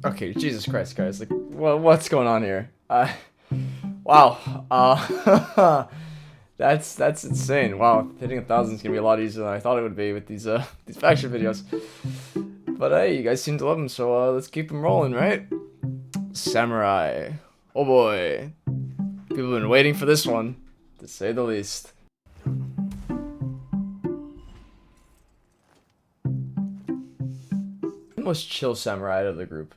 Okay, Jesus Christ, guys. Like, what's going on here? Wow. That's insane. Wow, hitting 1,000 is gonna be a lot easier than I thought it would be with these faction videos. But hey, you guys seem to love them, so let's keep them rolling, right? Samurai. Oh boy. People have been waiting for this one, to say the least. Most chill samurai out of the group.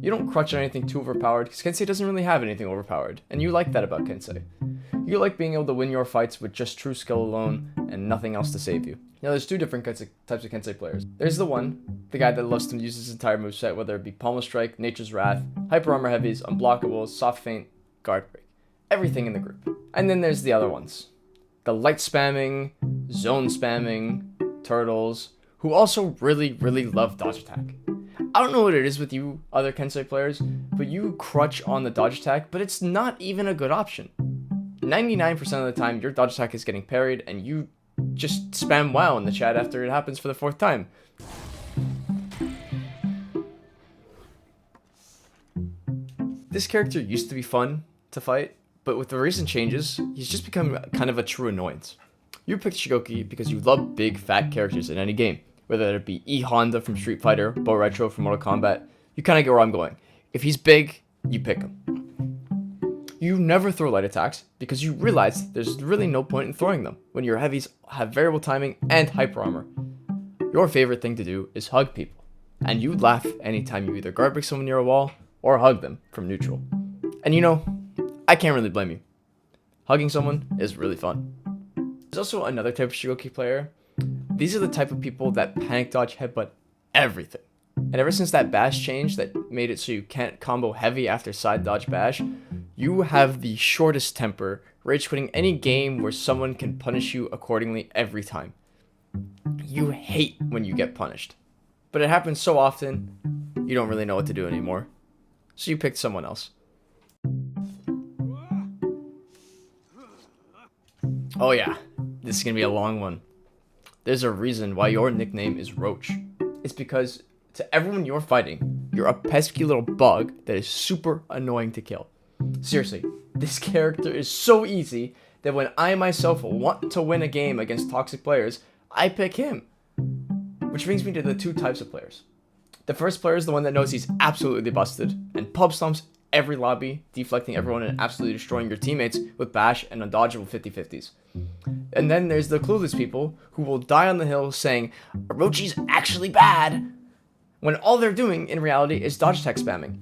You don't crutch on anything too overpowered, because Kensei doesn't really have anything overpowered, and you like that about Kensei. You like being able to win your fights with just true skill alone, and nothing else to save you. Now there's two different types of Kensei players. There's the guy that loves to use his entire moveset, whether it be Pommel Strike, Nature's Wrath, Hyper Armor Heavies, Unblockables, Soft Feint, Guard Break. Everything in the group. And then there's the other ones. The light spamming, zone spamming, turtles, who also really love dodge attack. I don't know what it is with you other Kensei players, but you crutch on the dodge attack, but it's not even a good option. 99% of the time, your dodge attack is getting parried, and you just spam WoW in the chat after it happens for the 4th time. This character used to be fun to fight, but with the recent changes, he's just become kind of a true annoyance. You picked Shoki because you love big, fat characters in any game. Whether it be E Honda from Street Fighter, Bo Retro from Mortal Kombat, you kind of get where I'm going. If he's big, you pick him. You never throw light attacks because you realize there's really no point in throwing them when your heavies have variable timing and hyper armor. Your favorite thing to do is hug people, and you laugh anytime you either guard break someone near a wall or hug them from neutral. And you know, I can't really blame you. Hugging someone is really fun. There's also another type of Shoki player. These are the type of people that panic dodge headbutt everything. And ever since that bash change that made it so you can't combo heavy after side dodge bash, you have the shortest temper, rage quitting any game where someone can punish you accordingly every time. You hate when you get punished. But it happens so often, you don't really know what to do anymore. So you picked someone else. Oh yeah, this is gonna be a long one. There's a reason why your nickname is Roach. It's because to everyone you're fighting, you're a pesky little bug that is super annoying to kill. Seriously, this character is so easy that when I myself want to win a game against toxic players, I pick him. Which brings me to the two types of players. The first player is the one that knows he's absolutely busted and pub stomps every lobby, deflecting everyone and absolutely destroying your teammates with bash and undodgeable 50-50s. And then there's the clueless people who will die on the hill saying, Orochi's actually bad, when all they're doing in reality is dodge attack spamming.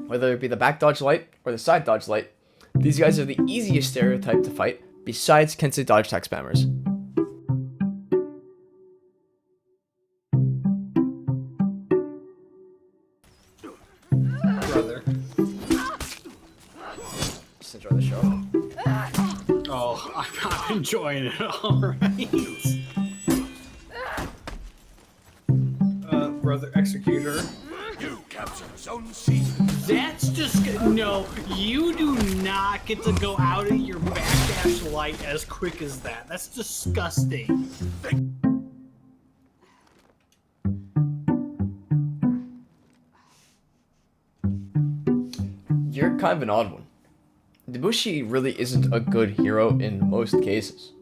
Whether it be the back dodge light or the side dodge light, these guys are the easiest stereotype to fight besides Kensei dodge attack spammers. Brother. Just enjoy the show. Oh, I'm enjoying it, alright. Brother Executor. You capture Zone C. That's just no. You do not get to go out of your backdash light as quick as that. That's disgusting. You're kind of an odd one. Dushi really isn't a good hero in most cases.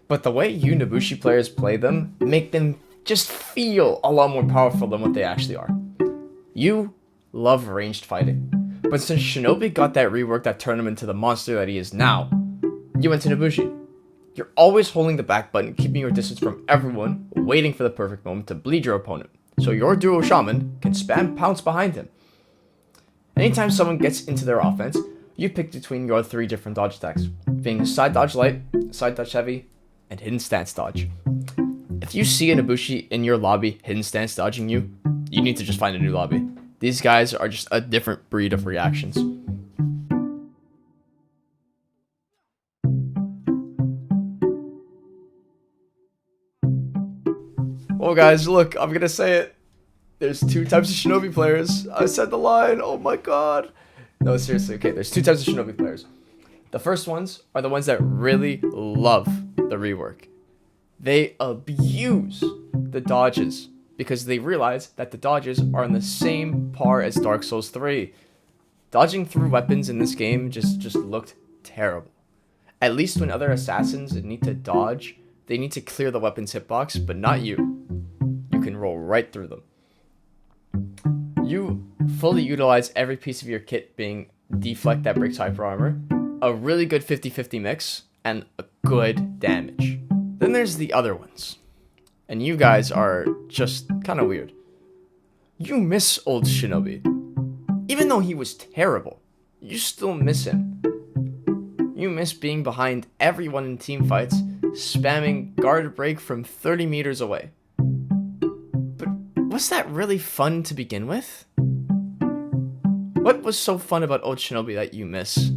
But the way you Nobushi players play them make them just feel a lot more powerful than what they actually are. You love ranged fighting. But since Shinobi got that rework that turned him into the monster that he is now, you went to Nobushi. You're always holding the back button, keeping your distance from everyone, waiting for the perfect moment to bleed your opponent, so your duo shaman can spam pounce behind him. Anytime someone gets into their offense, you pick between your 3 different dodge attacks, being side dodge light, side dodge heavy, and hidden stance dodge. If you see a Nobushi in your lobby hidden stance dodging you, you need to just find a new lobby. These guys are just a different breed of reactions. Well guys, look, I'm gonna say it. There's 2 types of Shinobi players. I said the line, oh my god. No, seriously, okay, there's 2 types of Shinobi players. The first ones are the ones that really love the rework. They abuse the dodges because they realized that the dodges are on the same par as Dark Souls 3. Dodging through weapons in this game just looked terrible. At least when other assassins need to dodge, they need to clear the weapon's hitbox, but not you. You can roll right through them. You fully utilize every piece of your kit being deflect that breaks hyper armor, a really good 50-50 mix, and a good damage. Then there's the other ones. And you guys are just kind of weird. You miss old Shinobi. Even though he was terrible, you still miss him. You miss being behind everyone in team fights, spamming guard break from 30 meters away. But was that really fun to begin with? What was so fun about old Shinobi that you miss?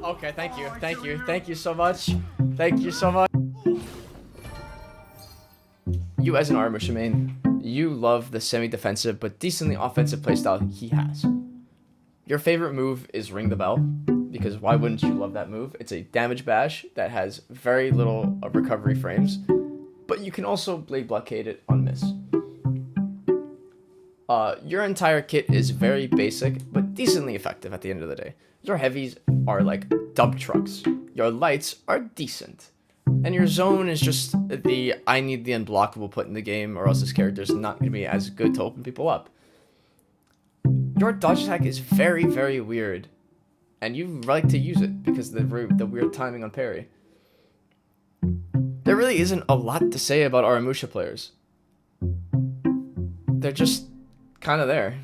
Okay, thank you so much. Thank you so much. You as an armor Shimane, you love the semi-defensive but decently offensive playstyle he has. Your favorite move is Ring the Bell, because why wouldn't you love that move? It's a damage bash that has very little recovery frames, but you can also blade blockade it on miss. Your entire kit is very basic, but decently effective at the end of the day. Your heavies are like dump trucks. Your lights are decent. And your zone is just the I need the unblockable put in the game or else this character's not going to be as good to open people up. Your dodge attack is very, very weird. And you like to use it because of the weird timing on parry. There really isn't a lot to say about Aramusha players. They're just kind of there.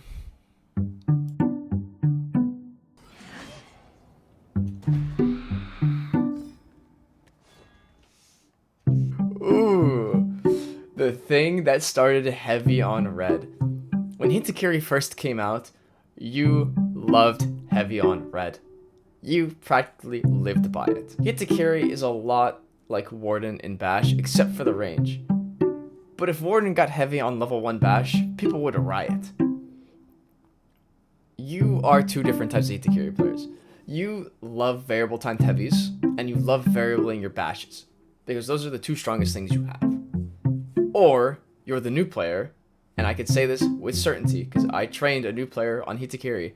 Ooh, the thing that started heavy on red. When Hitakiri first came out, you loved heavy on red. You practically lived by it. Hitakiri is a lot like Warden in Bash, except for the range. But if Warden got heavy on level 1 Bash, people would riot. You are two different types of Hitakiri players. You love variable timed heavies, and you love variabling your bashes, because those are the two strongest things you have. Or, you're the new player, and I could say this with certainty, because I trained a new player on Hitakiri.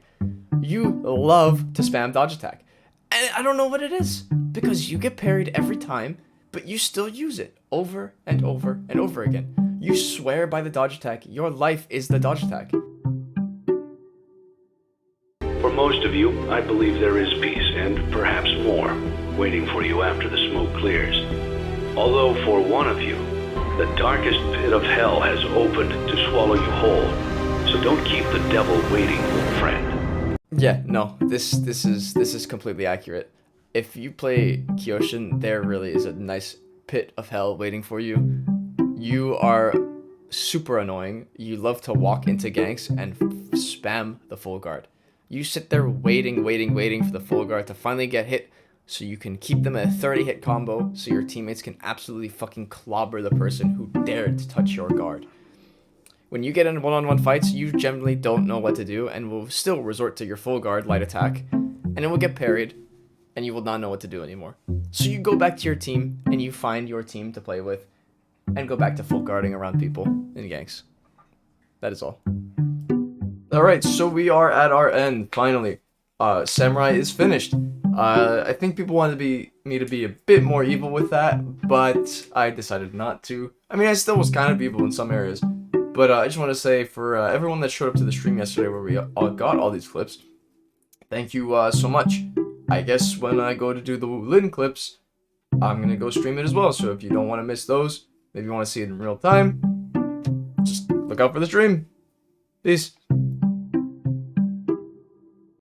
You love to spam dodge attack. And I don't know what it is, because you get parried every time, but you still use it over and over and over again. You swear by the dodge attack. Your life is the dodge attack. For most of you, I believe there is peace, and perhaps more, waiting for you after the smoke clears. Although for one of you, the darkest pit of hell has opened to swallow you whole. So don't keep the devil waiting, friend. Yeah, no, this is completely accurate. If you play Kyoshin, there really is a nice pit of hell waiting for you. You are super annoying. You love to walk into ganks and spam the full guard. You sit there waiting for the full guard to finally get hit so you can keep them at a 30 hit combo so your teammates can absolutely fucking clobber the person who dared to touch your guard. When you get in one-on-one fights, you generally don't know what to do and will still resort to your full guard light attack, and it will get parried, and you will not know what to do anymore. So you go back to your team, and you find your team to play with, and go back to full guarding around people in ganks. That is all. Alright, so we are at our end, finally. Samurai is finished. I think people wanted me to be a bit more evil with that, but I decided not to. I mean, I still was kind of evil in some areas. But I just want to say for everyone that showed up to the stream yesterday where we all got all these clips, thank you so much. I guess when I go to do the Lin clips, I'm going to go stream it as well. So if you don't want to miss those, maybe you want to see it in real time, just look out for the stream. Peace.